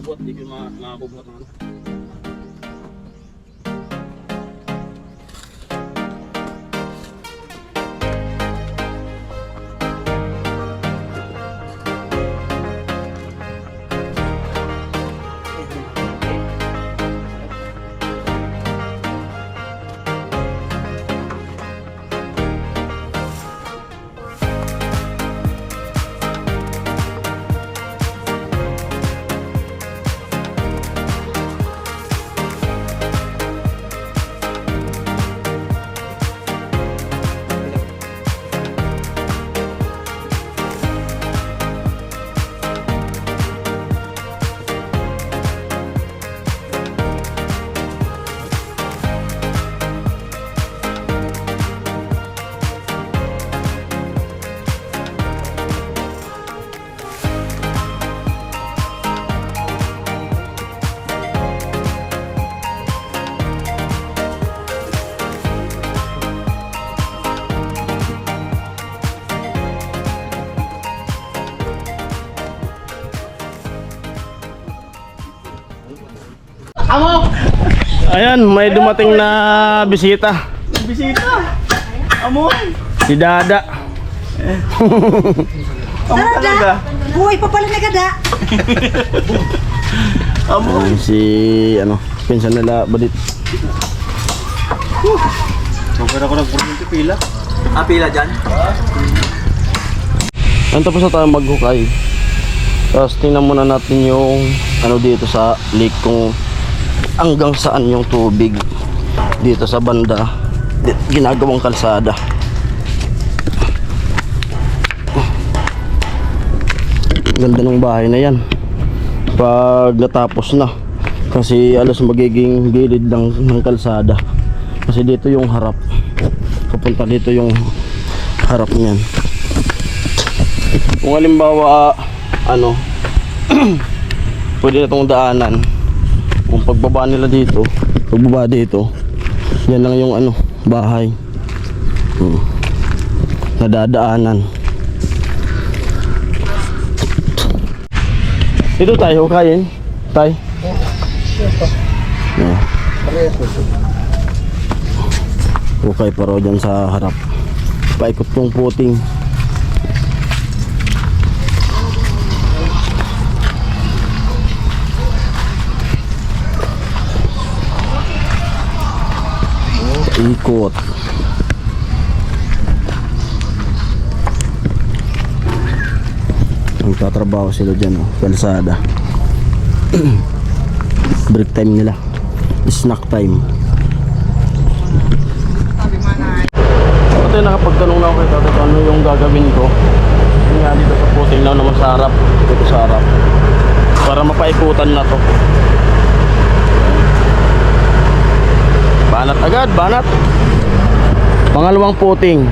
bubuhat, di ko makabubuhat naman. Ayan, may dumating na bisita. Bisita! Amon! Si Dada. Amon talaga! Buhay pa pala na gada. Amon! Si ano, pinsan nila Badit. Sobrang ako nagpurunti pila. Ah, pila dyan? Ayan, tapos na tayo maghukay. Tapos tingnan muna natin yung ano dito sa lake, kung hanggang saan yung tubig dito sa banda ginagawang kalsada. Ganda ng bahay na yan pag natapos na, kasi alas magiging gilid lang ng kalsada, kasi dito yung harap, papunta dito yung harap niyan. Kung halimbawa ano pwede na itong daanan. Kung pagbaba nila dito, pagbaba dito, yan lang yung ano, bahay. Nadadaanan. Dito tayo, kain. Tay. Okay pa raw dyan sa harap. Paikot yung puting. Ikot. Nagtatrabaho sila dyan, oh, kalsada. Break time nila, snack time. Ito, nakapagtanong na ako kay Tata ano yung gagawin ko. Yung nga dito sa puting lang naman sa harap, dito sa harap, para mapaikutan na to. Banat agad, banat. Pangalawang puting.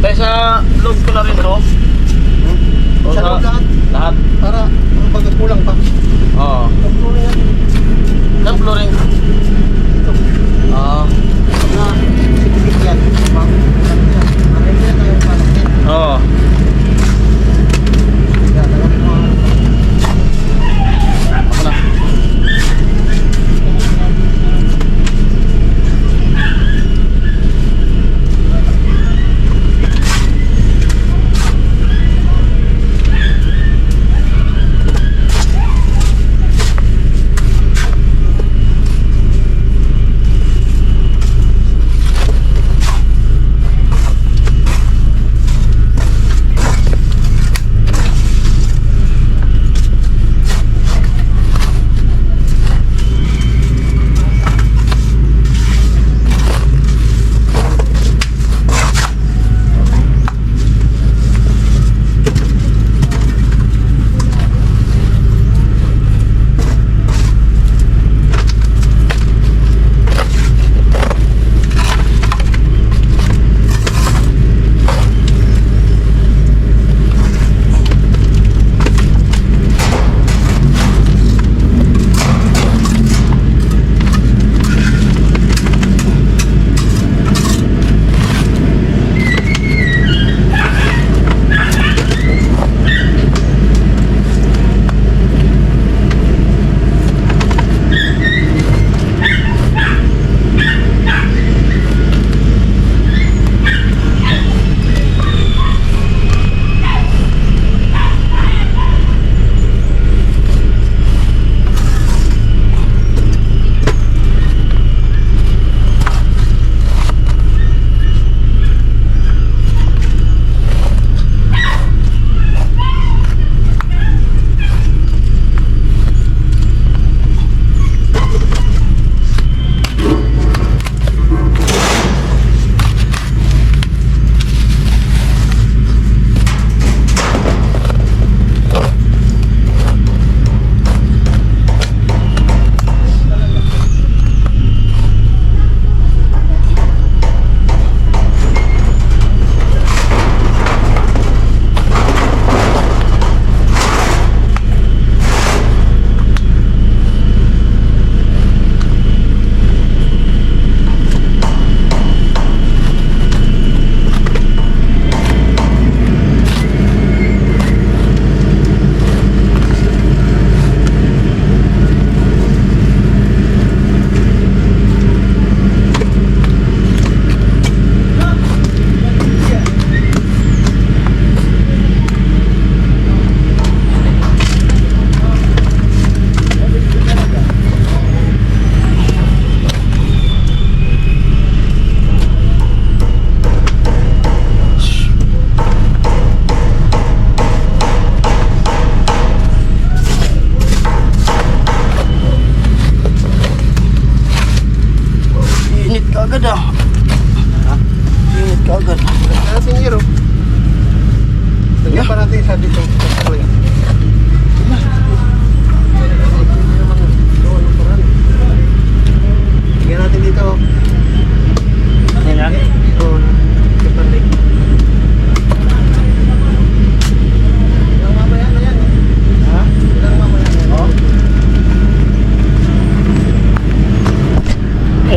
Tayo sa loob ko na rin to. O Sa loob lahat? Lahat. Para pag kulang pa. Oo. Saan flooring? Oo. Na, sikit yan. Marami na tayo panakin. Oo. Ako na.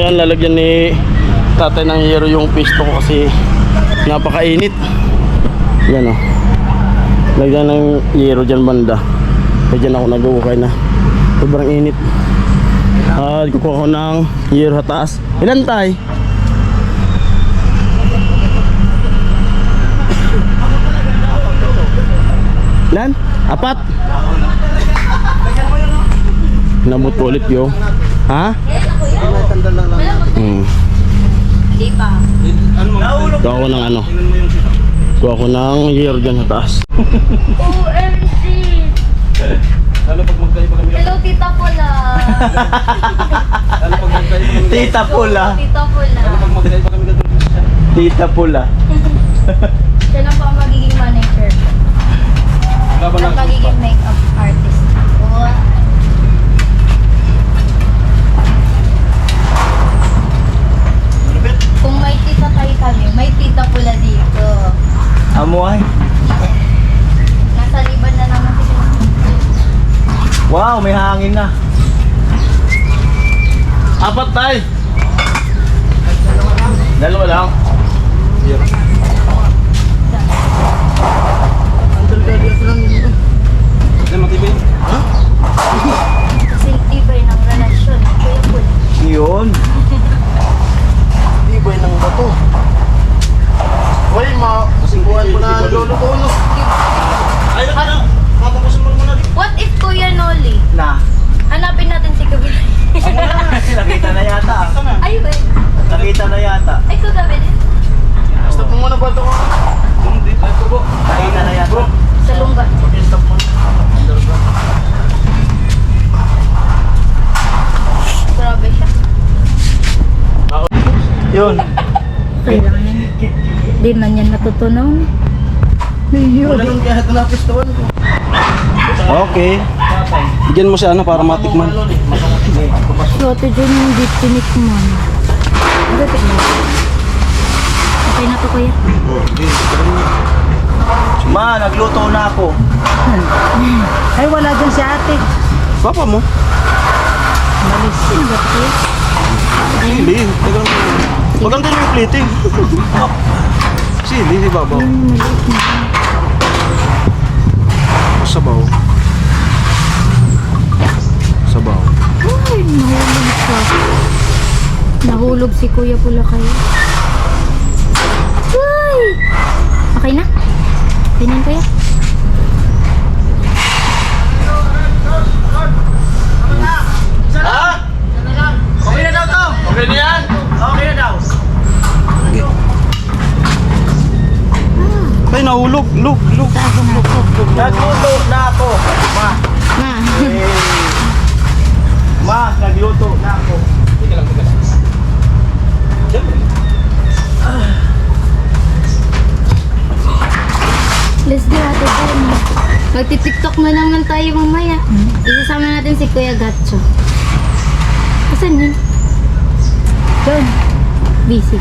Ayan, lalagyan ni tatay ng yero yung pisto ko kasi napakainit. Yan o. Lagyan ng yero dyan banda. Kaya dyan ako nag-uukay na. Sobrang init. At kukuha ko ng yero sa taas. Ilan tay? Ilan? 4? Nabot ko ulit yo. Ha? May tanda lang lang. Hindi pa. Kuha ko ng ano. Kuha ko ng yero dyan sa taas. OMG! Hello, Tita Pula! Tita Pula. Tita Pula. Tita Pula. Siya na po ang magiging manager. Siya ang magiging makeup artist. Oh. Kung may tita tayo kami, may Tita Pula dito. Amuay. Nasa liban na naman sila. Wow, may hangin na. 4 tay. Dalawa lang. Kasi tibay ng relasyon. Kuya Pula. Yun. Tibay ng bato. Uy, masingkuhan ko na ang lolo ko, no? Ay, matapusin mo muna dito. What if Kuya Noli? Na. Hanapin natin si Kuya. Nakita na yata. Ay, wait. Nakita na yata. Ay, kagabi din. Stop mo muna bato ko. Nakita na yata. Sa lungga. Stop mo. Grabe siya. Yun. Kailangan. Di man yan natutunan. Wala nang kaya ito na pistuan ko. Okay. Bigyan mo siya ano para matikman. So, ito dyan yung deep tinikman. Gapit mo. Okay na to, kuya. Ma, nagluto na ako. Ay, wala dyan si ate. Papa mo? Sino ba ito, kuya? Sili. Maganda yung plating. Sili, si Babaw. Sabaw. Sabaw. Ay, nahulog siya. Nahulog si Kuya Pula kayo. Ay! Okay na? Okay na yun, kuya? Ha? Okay na daw to. Okay na yan? Okay na daw. Ay, nahulog. Look. Nagluto na ako. Ma. Ma. Ma, nagluto na ako. Teka lang. Let's do ate Ben. Magti-tiktok na naman tayo mamaya. Isasama natin si Kuya Gatcho. Asan yun? Doon. Busy.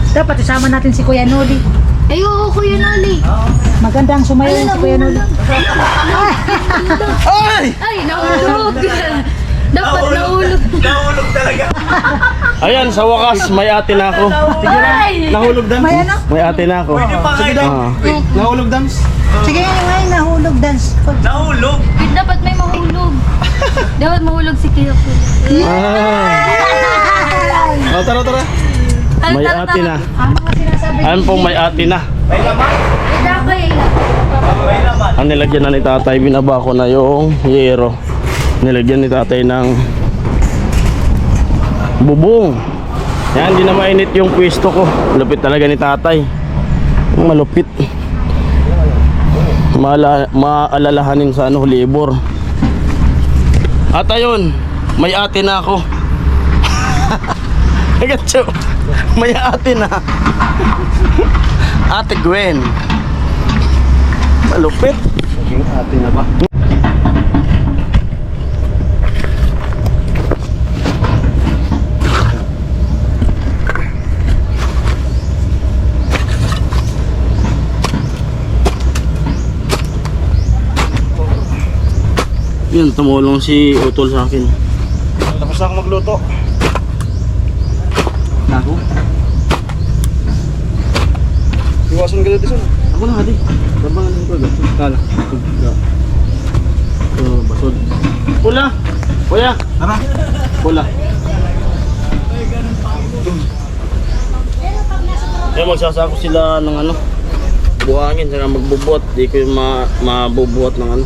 Dapat isama natin si Kuya Noli. Ay, oo, Kuya Noli. Magandang sumayaw si Kuya Noli. Ay! Ay, nahulog. Dapat nahulog. Nahulog talaga. Ayan, sa wakas, may ate na ako. Ay! Nahulog dance? May ano? May ate na ako. Sige daw. Ah. Nahulog dance? Sige, ngayon nahulog dance. Nahulog? Dapat may mahulog. Dapat mahulog si Kuya Pula. Oh, tara. May ate na. Ang mga sinasabi. Ayan pong may ate na. May laman? May laman. Ang nilagyan na ni tatay, binaba ko na yung yero. Nilagyan ni tatay ng bubong. Yan, hindi na mainit yung pwesto ko. Lupit talaga ni tatay. Malupit. Maalalahanin sa ano, labor. At ayun, may ate na ako. Gatso, may ate na. Ate Gwen. Malupit. Naging ate na ba? Yun, tumulong si Utol sa akin. Tapos na ako magluto. Naku. Iwasan ka dito. Ako na hadi. Labangan ko agad. Kala. Basod. Pula. Kuya. Tara. Pula. Kaya magsasako sila ng ano, buhangin, saka magbubuhat. Di ko yung mabubuhat ng ano.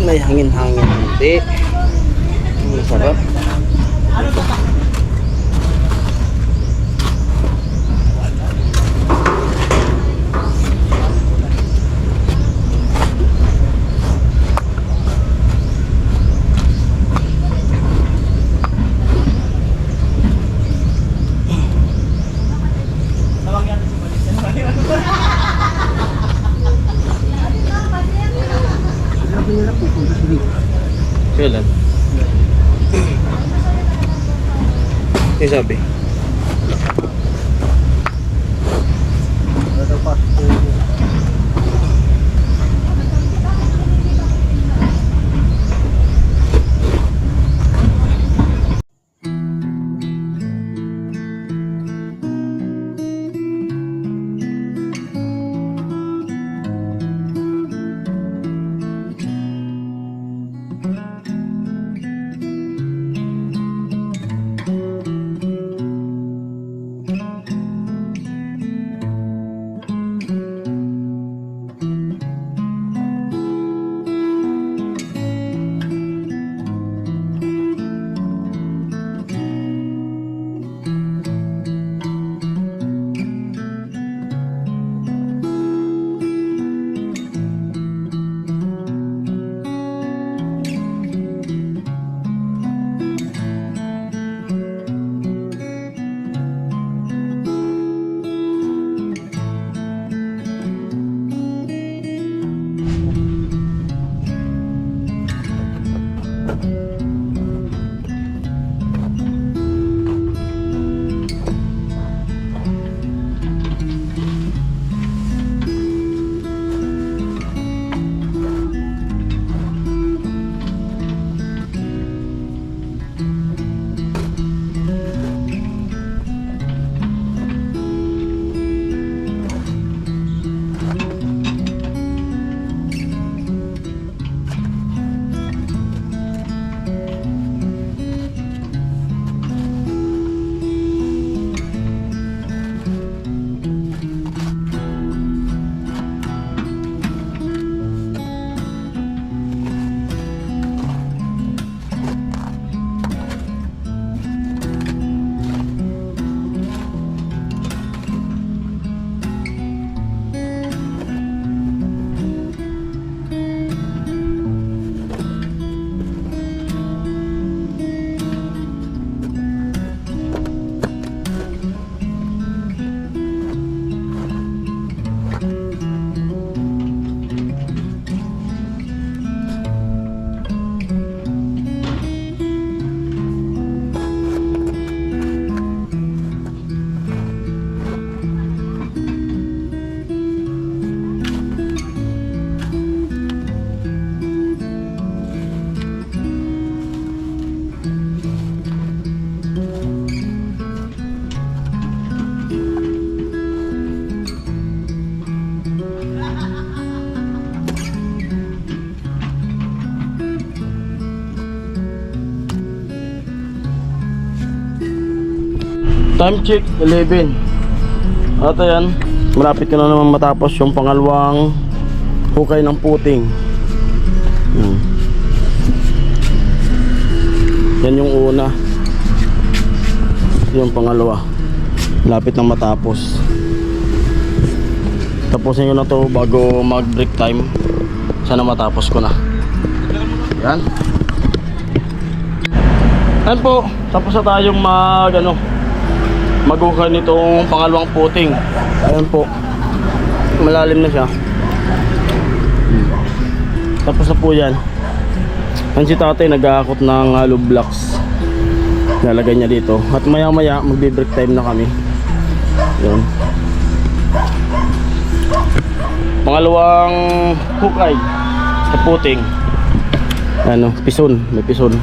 May hangin-hangin. Hindi. Masarap. Kailan? Yung sabi? Time check 11. At ayan, malapit ko na naman matapos yung pangalawang hukay ng puting. Yan yung una. Yung pangalawa. Malapit na matapos. Tapusin ko na to bago mag break time. Sana matapos ko na. Yan. Yan po, tapos na tayong maghukay nitong pangalawang puting. Ayan po, malalim na siya. Tapos na po yan. Yan si tatay nag-aakot ng hollow blocks. Lalagay niya dito. At maya maya magbe-break time na kami. Yun. Pangalawang hukay sa puting. Ano, pison. May pison.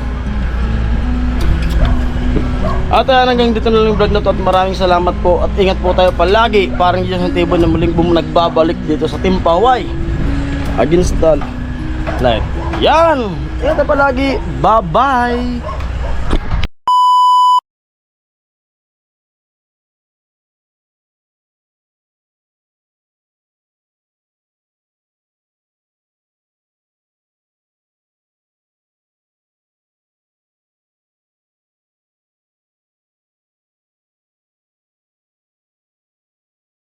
At hanggang dito na lang yung vlog na to. At maraming salamat po. At ingat po tayo palagi. Parang dyan sa table na muling nagbabalik dito sa Team Paway against the light. Yan! Ingat na palagi. Bye-bye!